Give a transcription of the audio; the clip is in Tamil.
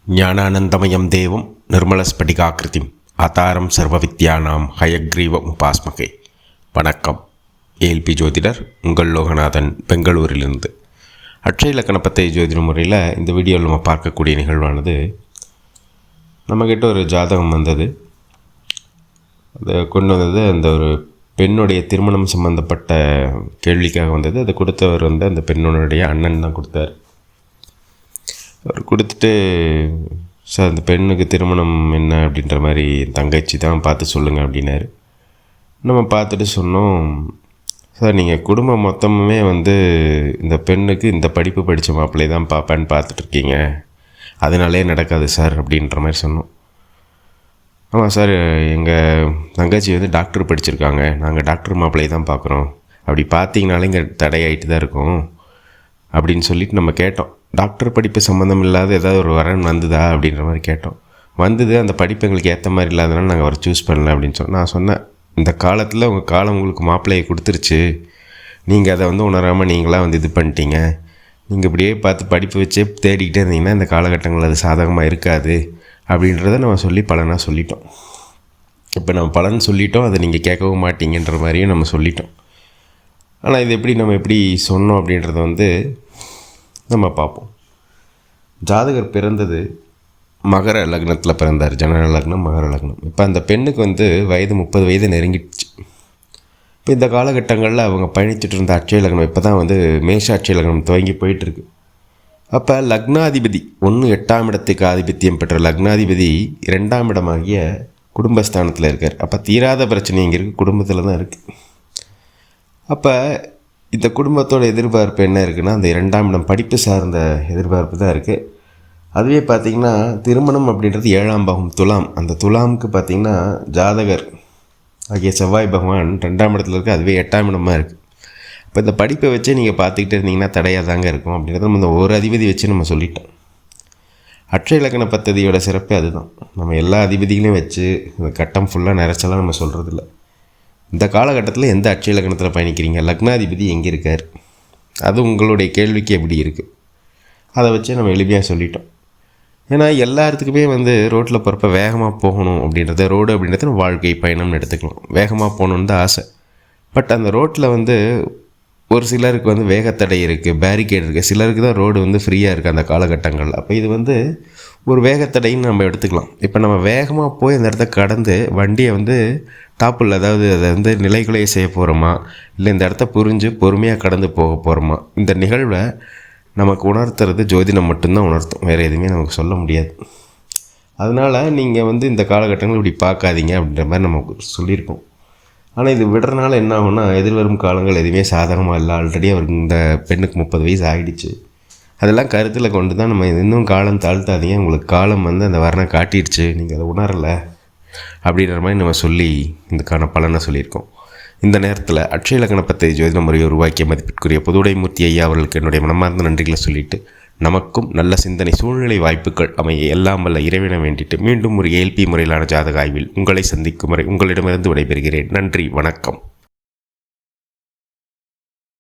ஞானானந்தமயம் தேவம் நிர்மலஸ்படிகாக்கிருதிம் ஆதாரம் சர்வவித்யானாம் ஹயக்ரீவ உபாஸ்மகே. வணக்கம். ஏஎல்பி ஜோதிடர் உங்கள் லோகநாதன், பெங்களூரிலிருந்து. அட்சய இலக்கணப்பத்தை ஜோதிட முறையில் இந்த வீடியோவில் நம்ம பார்க்கக்கூடிய நிகழ்வானது, நம்மக்கிட்ட ஒரு ஜாதகம் வந்தது. அதை கொண்டு வந்தது அந்த ஒரு பெண்ணுடைய திருமணம் சம்பந்தப்பட்ட கேள்விக்காக வந்தது. அதை கொடுத்தவர் அந்த பெண்ணுடைய அண்ணன் தான் கொடுத்தார். அவர் கொடுத்துட்டு, சார் அந்த பெண்ணுக்கு திருமணம் என்ன அப்படின்ற மாதிரி தங்கச்சி தான் பார்த்து சொல்லுங்கள் அப்படின்னாரு. நம்ம பார்த்துட்டு சொன்னோம், சார் நீங்கள் குடும்பம் மொத்தமுமே இந்த பெண்ணுக்கு இந்த படிப்பு படித்த மாப்பிள்ளை தான் பார்ப்பேன்னு பார்த்துட்ருக்கீங்க, அதனாலே நடக்காது சார் அப்படின்ற மாதிரி சொன்னோம். ஆமாம் சார், எங்கள் தங்கச்சி டாக்டர் படிச்சிருக்காங்க, நாங்கள் டாக்டர் மாப்பிள்ளை தான் பார்க்குறோம், அப்படி பார்த்தீங்கனாலே இங்கே தடையாயிட்டு தான் இருக்கும் அப்படின்னு சொல்லிட்டு நம்ம கேட்டோம். டாக்டர் படிப்பு சம்மந்தம் இல்லாத ஏதாவது ஒரு வரன் வந்ததா அப்படின்ற மாதிரி கேட்டோம். வந்தது, அந்த படிப்பு எங்களுக்கு ஏற்ற மாதிரி இல்லாதனால நாங்கள் அவரை சூஸ் பண்ணல அப்படின்னு நான் சொன்னேன். இந்த காலத்தில் உங்கள் காலம் உங்களுக்கு மாப்பிள்ளையை கொடுத்துருச்சு, நீங்கள் அதை உணராமல் நீங்களாக இது பண்ணிட்டீங்க. நீங்கள் இப்படியே பார்த்து படிப்பு வச்சே தேடிக்கிட்டே இருந்தீங்கன்னா இந்த காலகட்டங்கள் அது சாதகமாக இருக்காது அப்படின்றத நம்ம சொல்லி பலனாக சொல்லிட்டோம். இப்போ நம்ம பலன் சொல்லிட்டோம், அதை நீங்கள் கேட்கவும் மாட்டீங்கன்ற மாதிரியும் நம்ம சொல்லிட்டோம். ஆனால் இது நம்ம எப்படி சொன்னோம் அப்படின்றத நம்ம பார்ப்போம். ஜாதகர் பிறந்தது மகர லக்னத்தில் பிறந்தார். ஜனன லக்னம், மகர லக்னம். இப்போ அந்த பெண்ணுக்கு வயது 30 வயது நெருங்கிடுச்சு. இப்போ இந்த காலகட்டங்களில் அவங்க பயணிச்சுட்டு இருந்த அட்சய லக்னம் இப்போ தான் மேஷ அட்சய லக்னம் துவங்கி போயிட்டுருக்கு. அப்போ லக்னாதிபதி 8ஆம் இடத்துக்கு ஆதிபத்தியம் பெற்ற லக்னாதிபதி 2ஆம் இடமாகிய குடும்பஸ்தானத்தில் இருக்கார். அப்போ தீராத பிரச்சனை இங்கே இருக்குது, குடும்பத்தில் தான் இருக்குது. அப்போ இந்த குடும்பத்தோட எதிர்பார்ப்பு என்ன இருக்குன்னா, அந்த 2ஆம் இடம் படிப்பு சார்ந்த எதிர்பார்ப்பு தான் இருக்குது. அதுவே பார்த்திங்கன்னா திருமணம் அப்படின்றது 7ஆம் பாகம் துலாம். அந்த துலாமுக்கு பார்த்திங்கன்னா ஜாதகர் ஆகிய செவ்வாய் பகவான் 2ஆம் இடத்துல இருக்குது, அதுவே 8ஆம் இடமாக இருக்குது. இப்போ இந்த படிப்பை வச்சே நீங்கள் பார்த்துக்கிட்டே இருந்தீங்கன்னா தடையாக தாங்க இருக்கும் அப்படின்றத நம்ம இந்த ஒரு அதிபதி வச்சு நம்ம சொல்லிட்டோம். அட்சய இலக்கண பദ്ധதியோட சிறப்பு அதுதான். நம்ம எல்லா அதிபதிகளையும் வச்சு இந்த கட்டம் ஃபுல்லாக நிறைச்செல்லாம் நம்ம சொல்கிறதில்ல. இந்த காலகட்டத்தில் எந்த அட்சய இலக்கணத்தில் பயணிக்கிறீங்க, லக்னாதிபதி எங்கே இருக்கார், அது உங்களுடைய கேள்விக்கு எப்படி இருக்குது, அதை வச்சு நம்ம எளிமையாக சொல்லிட்டோம். ஏன்னா எல்லாத்துக்குமே ரோட்டில் போகிறப்ப வேகமாக போகணும் அப்படின்றத, ரோடு அப்படின்றது வாழ்க்கை பயணம்னு எடுத்துக்கலாம். வேகமாக போகணுன்னு தான் ஆசை. பட் அந்த ரோட்டில் ஒரு சிலருக்கு வேகத்தடை இருக்குது, பேரிகேட் இருக்குது. சிலருக்கு தான் ரோடு ஃப்ரீயாக இருக்குது அந்த காலகட்டங்களில். அப்போ இது ஒரு வேகத்தடைன்னு நம்ம எடுத்துக்கலாம். இப்போ நம்ம வேகமாக போய் அந்த இடத்த கடந்து வண்டியை டாப்பில், அதாவது அதை நிலைக்குலையை செய்ய போகிறோமா, இல்லை இந்த இடத்த புரிஞ்சு பொறுமையாக கடந்து போக போகிறோமா, இந்த நிகழ்வை நமக்கு உணர்த்துறது ஜோதிடம் மட்டும்தான் உணர்த்தும், வேறு எதுவுமே நமக்கு சொல்ல முடியாது. அதனால் நீங்கள் இந்த காலகட்டங்கள் இப்படி பார்க்காதீங்க அப்படின்ற மாதிரி நமக்கு சொல்லியிருக்கோம். ஆனால் இது விடுறதுனால என்ன ஆகும்னா, எதிர்வரும் காலங்கள் எதுவுமே சாதகமாக இல்லை. ஆல்ரெடி அவருக்கு இந்த பெண்ணுக்கு 30 வயசு ஆகிடுச்சு. அதெல்லாம் கருத்தில் கொண்டு தான் நம்ம இன்னும் காலம் தாழ்த்தாதீங்க, உங்களுக்கு காலம் அந்த வரணை காட்டிடுச்சு, நீங்கள் அதை உணரலை அப்படின்ற மாதிரி நம்ம சொல்லி இதுக்கான பலனை சொல்லியிருக்கோம். இந்த நேரத்தில் அட்சய இலக்கண பத்தை ஜோதிட முறையை உருவாக்கிய மதிப்பிற்குரிய புதுவுடைமூர்த்தி ஐயா அவர்களுக்கு என்னுடைய மனமார்ந்த நன்றிகளை சொல்லிவிட்டு, நமக்கும் நல்ல சிந்தனை சூழ்நிலை வாய்ப்புகள் அமைய எல்லாம் வல்ல இறைவனை வேண்டிட்டு மீண்டும் ஒரு ஏஎல்பி முறையிலான ஜாதக ஆய்வில் உங்களை சந்திக்கும் வரை உங்களிடமிருந்து விடைபெறுகிறேன். நன்றி, வணக்கம்.